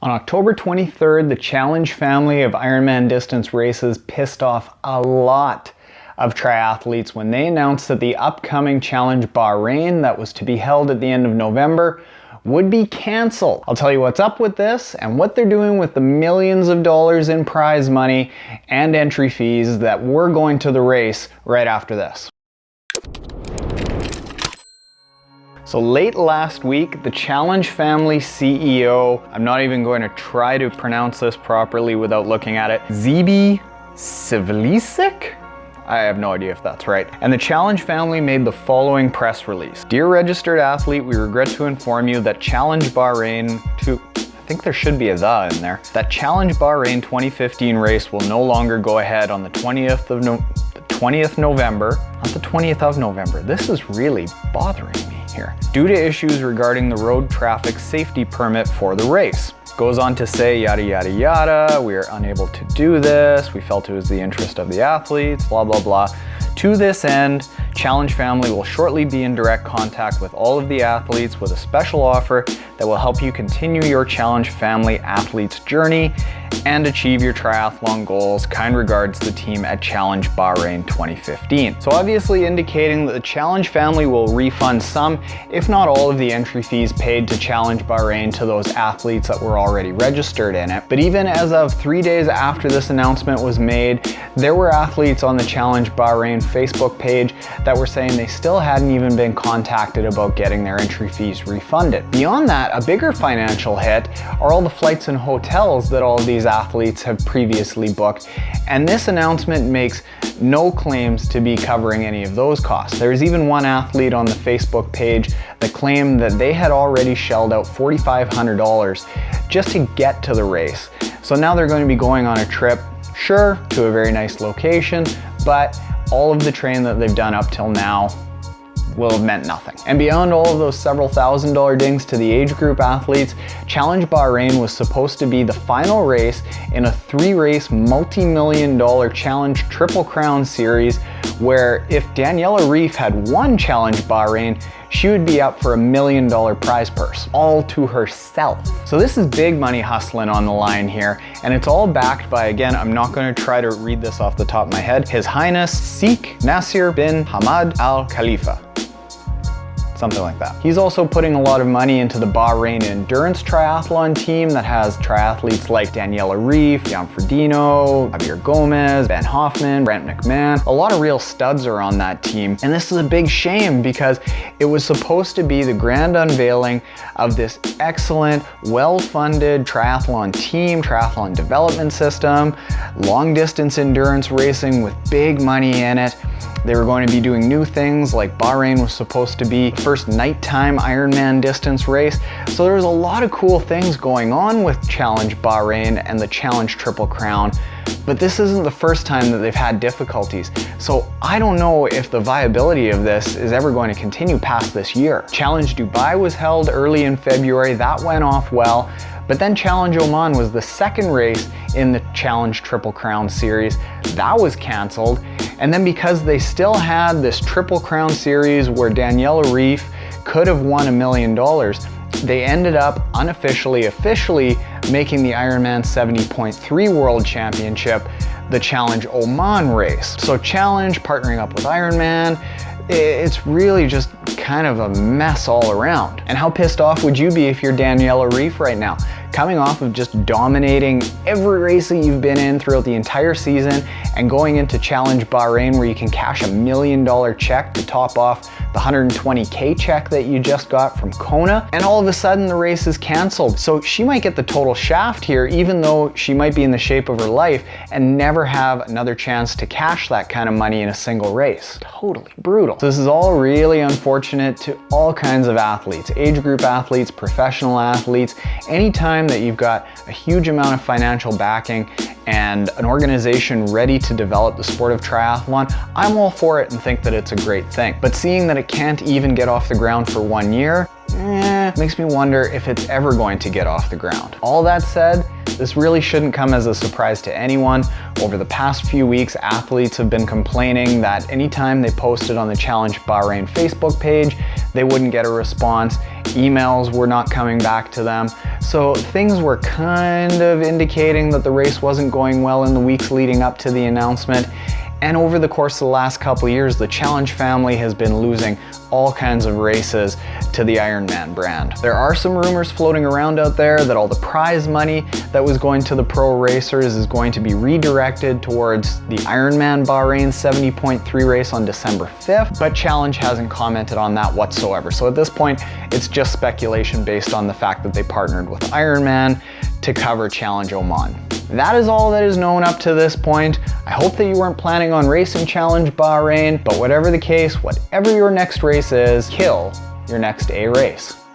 On October 23rd, the Challenge Family of Ironman distance races pissed off a lot of triathletes when they announced that the upcoming Challenge Bahrain that was to be held at the end of November would be cancelled. I'll tell you what's up with this and what they're doing with the millions of dollars in prize money and entry fees that were going to the race right after this. So late last week, the Challenge Family CEO, I'm not even going to try to pronounce this properly without looking at it, Zibi Szlufcik? I have no idea if that's right. And the Challenge family made the following press release. Dear registered athlete, we regret to inform you that Challenge Bahrain I think there should be a "the" in there. That Challenge Bahrain 2015 race will no longer go ahead on the 20th of November, not the 20th of November. This is really bothering me here. Due to issues regarding the road traffic safety permit for the race. Goes on to say yada yada yada, we are unable to do this, we felt it was the interest of the athletes, blah blah blah. To this end, Challenge Family will shortly be in direct contact with all of the athletes with a special offer that will help you continue your Challenge Family athletes journey and achieve your triathlon goals. Kind regards, the team at Challenge Bahrain 2015. So obviously indicating that the Challenge Family will refund some, if not all, of the entry fees paid to Challenge Bahrain to those athletes that were already registered in it. But even as of 3 days after this announcement was made, there were athletes on the Challenge Bahrain Facebook page that were saying they still hadn't even been contacted about getting their entry fees refunded. Beyond that, a bigger financial hit are all the flights and hotels that all of these athletes have previously booked, and this announcement makes no claims to be covering any of those costs. There's even one athlete on the Facebook page that claimed that they had already shelled out $4,500 just to get to the race. So now they're going to be going on a trip, sure, to a very nice location, but all of the training that they've done up till now will have meant nothing. And beyond all of those several $1,000 dings to the age group athletes, Challenge Bahrain was supposed to be the final race in a 3-race multi-million-dollar Challenge Triple Crown series, where if Daniela Ryf had won Challenge Bahrain, she would be up for $1 million prize purse, all to herself. So this is big money hustling on the line here, and it's all backed by, again, I'm not going to try to read this off the top of my head, His Highness Sheikh Nasser bin Hamad Al Khalifa. Something like that. He's also putting a lot of money into the Bahrain endurance triathlon team that has triathletes like Daniela Ryf, Jan Frodeno, Javier Gomez, Ben Hoffman, Brent McMahon. A lot of real studs are on that team. And this is a big shame because it was supposed to be the grand unveiling of this excellent, well-funded triathlon team, triathlon development system, long distance endurance racing with big money in it. They were going to be doing new things, like Bahrain was supposed to be the first nighttime Ironman distance race. So there was a lot of cool things going on with Challenge Bahrain and the Challenge Triple Crown, but this isn't the first time that they've had difficulties. So I don't know if the viability of this is ever going to continue past this year. Challenge Dubai was held early in February, that went off well. But then Challenge Oman was the second race in the Challenge Triple Crown series. That was canceled. And then because they still had this Triple Crown series where Daniela Ryf could have won $1 million, they ended up officially making the Ironman 70.3 World Championship the Challenge Oman race. So Challenge partnering up with Ironman, it's really just kind of a mess all around. And how pissed off would you be if you're Daniela Ryf right now? Coming off of just dominating every race that you've been in throughout the entire season and going into Challenge Bahrain where you can cash $1 million check to top off the $120K check that you just got from Kona, and all of a sudden the race is canceled. So she might get the total shaft here, even though she might be in the shape of her life and never have another chance to cash that kind of money in a single race. Totally brutal. So this is all really unfortunate to all kinds of athletes, age group athletes, professional athletes. Anytime that you've got a huge amount of financial backing and an organization ready to develop the sport of triathlon, I'm all for it and think that it's a great thing. But seeing that it can't even get off the ground for 1 year, makes me wonder if it's ever going to get off the ground. All that said, this really shouldn't come as a surprise to anyone. Over the past few weeks, athletes have been complaining that anytime they posted on the Challenge Bahrain Facebook page, they wouldn't get a response. Emails were not coming back to them. So things were kind of indicating that the race wasn't going well in the weeks leading up to the announcement. And over the course of the last couple of years, the Challenge family has been losing all kinds of races to the Ironman brand. There are some rumors floating around out there that all the prize money that was going to the pro racers is going to be redirected towards the Ironman Bahrain 70.3 race on December 5th, but Challenge hasn't commented on that whatsoever. So at this point, it's just speculation based on the fact that they partnered with Ironman to cover Challenge Oman. That is all that is known up to this point. I hope that you weren't planning on racing Challenge Bahrain, but whatever the case, whatever your next race is, kill your next A race.